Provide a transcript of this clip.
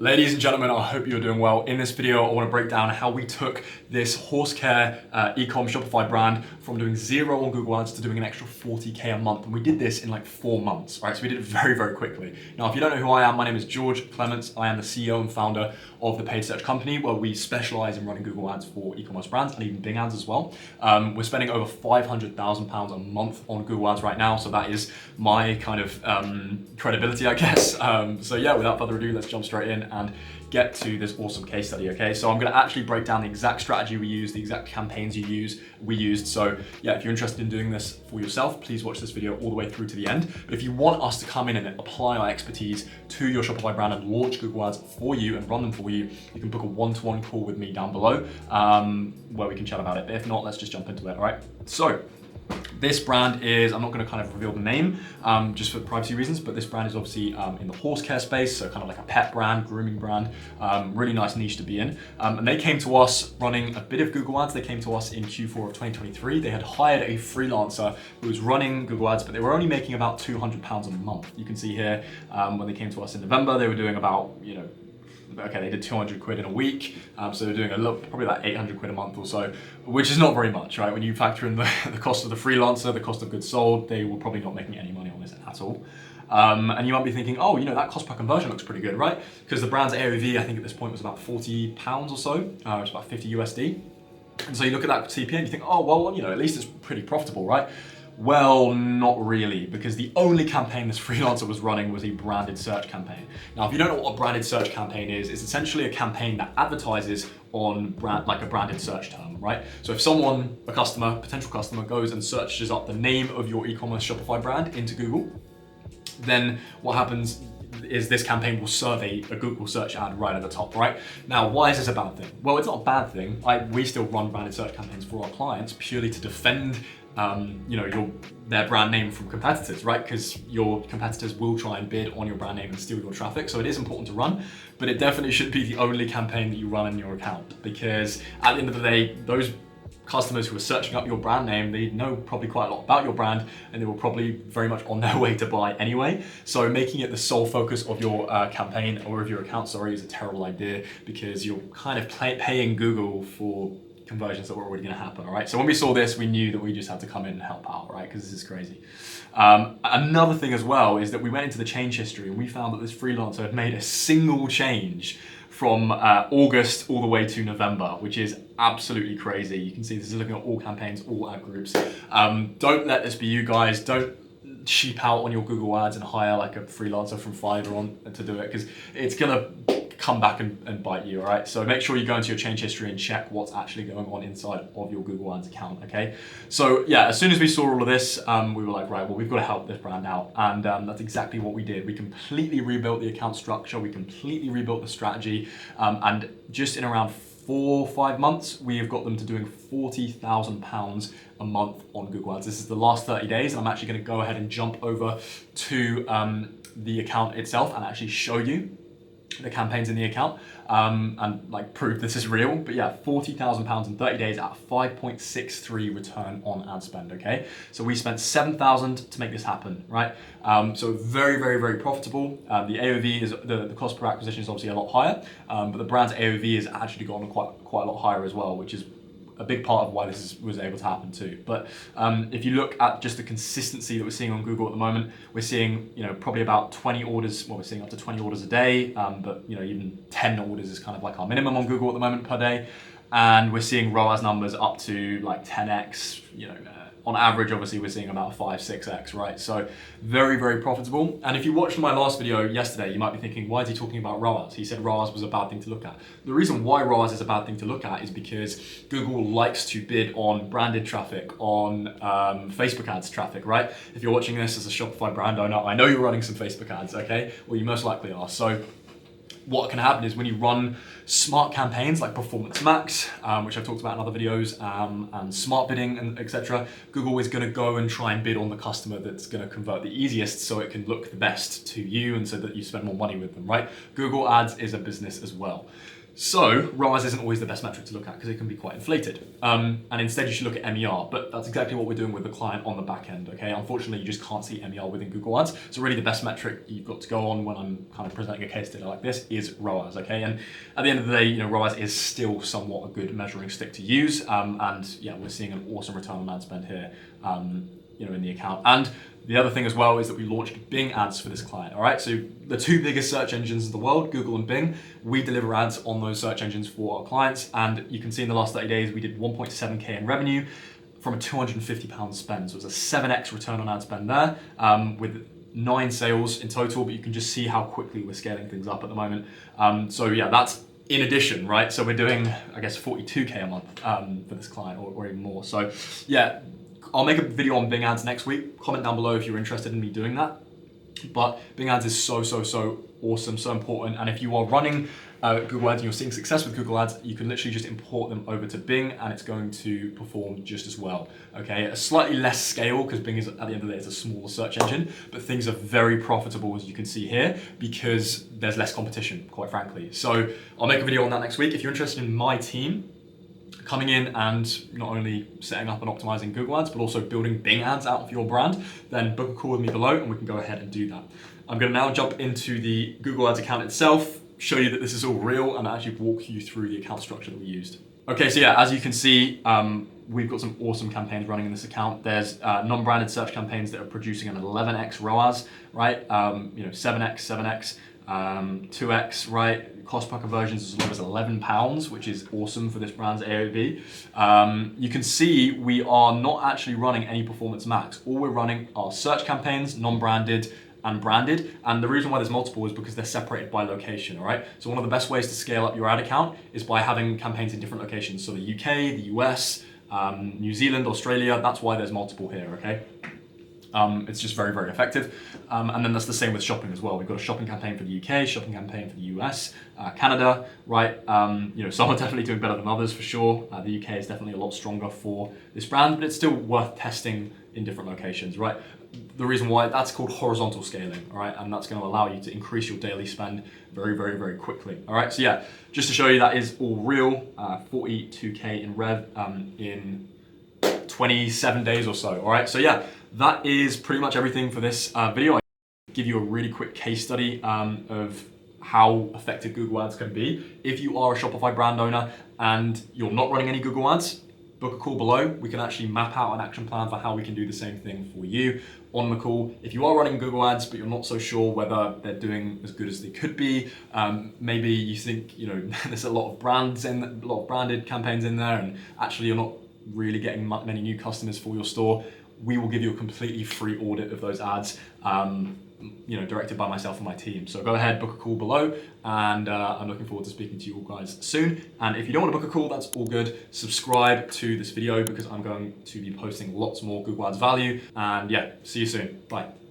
Ladies and gentlemen, I hope you're doing well. In this video, I want to break down how we took this horse care Ecom Shopify brand from doing 0 on Google Ads to doing an extra 40K a month. And we did this in like 4 months, right? So we did it very, very quickly. Now, if you don't know who I am, my name is George Clements. I am the CEO and founder of the paid search company where we specialize in running Google Ads for e-commerce brands and even Bing Ads as well. We're spending over £500,000 a month on Google Ads right now. So that is my kind of credibility, I guess. So yeah, without further ado, let's jump straight in and get to this awesome case study, okay? So I'm gonna actually break down the exact strategy we used, the exact campaigns we used. So yeah, if you're interested in doing this for yourself, please watch this video all the way through to the end. But if you want us to come in and apply our expertise to your Shopify brand and launch Google Ads for you and run them for you, you can book a one-to-one call with me down below where we can chat about it. But if not, let's just jump into it, all right? So, this brand is, I'm not going to kind of reveal the name just for privacy reasons, but this brand is obviously in the horse care space, so kind of like a pet brand, grooming brand, really nice niche to be in. And they came to us running a bit of Google Ads. They came to us in Q4 of 2023. They had hired a freelancer who was running Google Ads, but they were only making about £200 a month. You can see here when they came to us in November, they were doing about, okay, they did 200 quid in a week, so they're doing probably about 800 quid a month or so, which is not very much, right? When you factor in the cost of the freelancer, the cost of goods sold, they were probably not making any money on this at all. And you might be thinking, oh, that cost per conversion looks pretty good, right? Because the brand's AOV, I think at this point was about £40 or so, it's about 50 USD. And so you look at that CPA and you think, oh, well, at least it's pretty profitable, right? Well, not really, because the only campaign this freelancer was running was a branded search campaign. Now, if you don't know what a branded search campaign is, it's essentially a campaign that advertises on like a branded search term, right? So if someone, potential customer, goes and searches up the name of your e-commerce Shopify brand into Google, then what happens is this campaign will serve a Google search ad right at the top, right? Now, why is this a bad thing? Well, it's not a bad thing. We still run branded search campaigns for our clients purely to defend their brand name from competitors, right? Because your competitors will try and bid on your brand name and steal your traffic. So it is important to run, but it definitely shouldn't be the only campaign that you run in your account, because at the end of the day, those customers who are searching up your brand name, they know probably quite a lot about your brand and they were probably very much on their way to buy anyway. So making it the sole focus of your campaign or of your account, is a terrible idea, because you're kind of paying Google for conversions that were already going to happen, all right? So when we saw this, we knew that we just had to come in and help out, right? Because this is crazy. Another thing as well is that we went into the change history and we found that this freelancer had made a single change from August all the way to November, which is absolutely crazy. You can see this is looking at all campaigns, all ad groups. Don't let this be you guys. Don't cheap out on your Google Ads and hire like a freelancer from Fiverr on to do it, because it's gonna come back and bite you, all right? So make sure you go into your change history and check what's actually going on inside of your Google Ads account, okay? So yeah, as soon as we saw all of this, we were like, right, well, we've got to help this brand out. And that's exactly what we did. We completely rebuilt the account structure. We completely rebuilt the strategy. And just in around 4 or 5 months, we have got them to doing £40,000 a month on Google Ads. This is the last 30 days, and I'm actually going to go ahead and jump over to the account itself and actually show you the campaigns in the account and like prove this is real. But yeah, £40,000 in 30 days at 5.63 return on ad spend, okay? So we spent 7,000 to make this happen, right? So very, very, very profitable. The AOV is, the cost per acquisition is obviously a lot higher, but the brand's AOV has actually gone quite a lot higher as well, which is a big part of why this was able to happen too. But if you look at just the consistency that we're seeing on Google at the moment, we're seeing probably about 20 orders. Well, we're seeing up to 20 orders a day, but even 10 orders is kind of like our minimum on Google at the moment per day. And we're seeing ROAS numbers up to like 10x. On average, obviously, we're seeing about 5-6x, right? So very, very profitable. And if you watched my last video yesterday, you might be thinking, why is he talking about ROAS? He said ROAS was a bad thing to look at. The reason why ROAS is a bad thing to look at is because Google likes to bid on branded traffic, on Facebook ads traffic, right? If you're watching this as a Shopify brand owner, I know you're running some Facebook ads, okay? Well, you most likely are. So what can happen is when you run smart campaigns like Performance Max, which I've talked about in other videos, and smart bidding and etc., Google is going to go and try and bid on the customer that's going to convert the easiest so it can look the best to you and so that you spend more money with them, right? Google Ads is a business as well. So ROAS isn't always the best metric to look at because it can be quite inflated. And instead you should look at MER, but that's exactly what we're doing with the client on the back end, okay? Unfortunately, you just can't see MER within Google Ads. So really the best metric you've got to go on when I'm kind of presenting a case study like this is ROAS, okay? And at the end of the day, you know, ROAS is still somewhat a good measuring stick to use. And yeah, we're seeing an awesome return on ad spend here, you know, in the account. And the other thing as well is that we launched Bing ads for this client, all right? So the two biggest search engines in the world, Google and Bing, we deliver ads on those search engines for our clients. And you can see in the last 30 days, we did 1.7K in revenue from a £250 spend. So it was a 7x return on ad spend there, with 9 sales in total, but you can just see how quickly we're scaling things up at the moment. So yeah, that's in addition, right? So we're doing, I guess, 42K a month for this client or even more. So yeah, I'll make a video on Bing ads next week. Comment down below if you're interested in me doing that. But Bing ads is so awesome, so important. And if you are running Google ads and you're seeing success with Google ads, you can literally just import them over to Bing and it's going to perform just as well. Okay, a slightly less scale because Bing is, at the end of the day, it's a smaller search engine, but things are very profitable as you can see here because there's less competition, quite frankly. So I'll make a video on that next week. If you're interested in my team coming in and not only setting up and optimizing Google ads, but also building Bing ads out for your brand, then book a call with me below and we can go ahead and do that. I'm gonna now jump into the Google Ads account itself, show you that this is all real and actually walk you through the account structure that we used. Okay, so yeah, as you can see, we've got some awesome campaigns running in this account. There's non-branded search campaigns that are producing an 11x ROAS, right? You know, 7x, 7x, 2x, right? Cost per conversion is as low as £11, which is awesome for this brand's AOV. You can see we are not actually running any performance max. All we're running are search campaigns, non-branded and branded. And the reason why there's multiple is because they're separated by location, all right? So one of the best ways to scale up your ad account is by having campaigns in different locations. So the UK, the US, New Zealand, Australia, that's why there's multiple here, okay? It's just very effective. And then that's the same with shopping as well. We've got a shopping campaign for the UK, shopping campaign for the US, Canada, right? You know, some are definitely doing better than others for sure. The UK is definitely a lot stronger for this brand, but it's still worth testing in different locations, right? The reason why that's called horizontal scaling, all right? And that's going to allow you to increase your daily spend very quickly, all right? So yeah, just to show you that is all real, 42K in rev in 27 days or so, all right? So yeah, that is pretty much everything for this video. I give you a really quick case study of how effective Google Ads can be. If you are a Shopify brand owner and you're not running any Google Ads, book a call below. We can actually map out an action plan for how we can do the same thing for you on the call. If you are running Google Ads, but you're not so sure whether they're doing as good as they could be, maybe you think, you know, there's a lot of brands in, a lot of branded campaigns in there, and actually you're not really getting many new customers for your store, we will give you a completely free audit of those ads, you know, directed by myself and my team. So go ahead, book a call below, and I'm looking forward to speaking to you all guys soon. And if you don't want to book a call, that's all good. Subscribe to this video because I'm going to be posting lots more Google Ads value. And yeah, see you soon. Bye.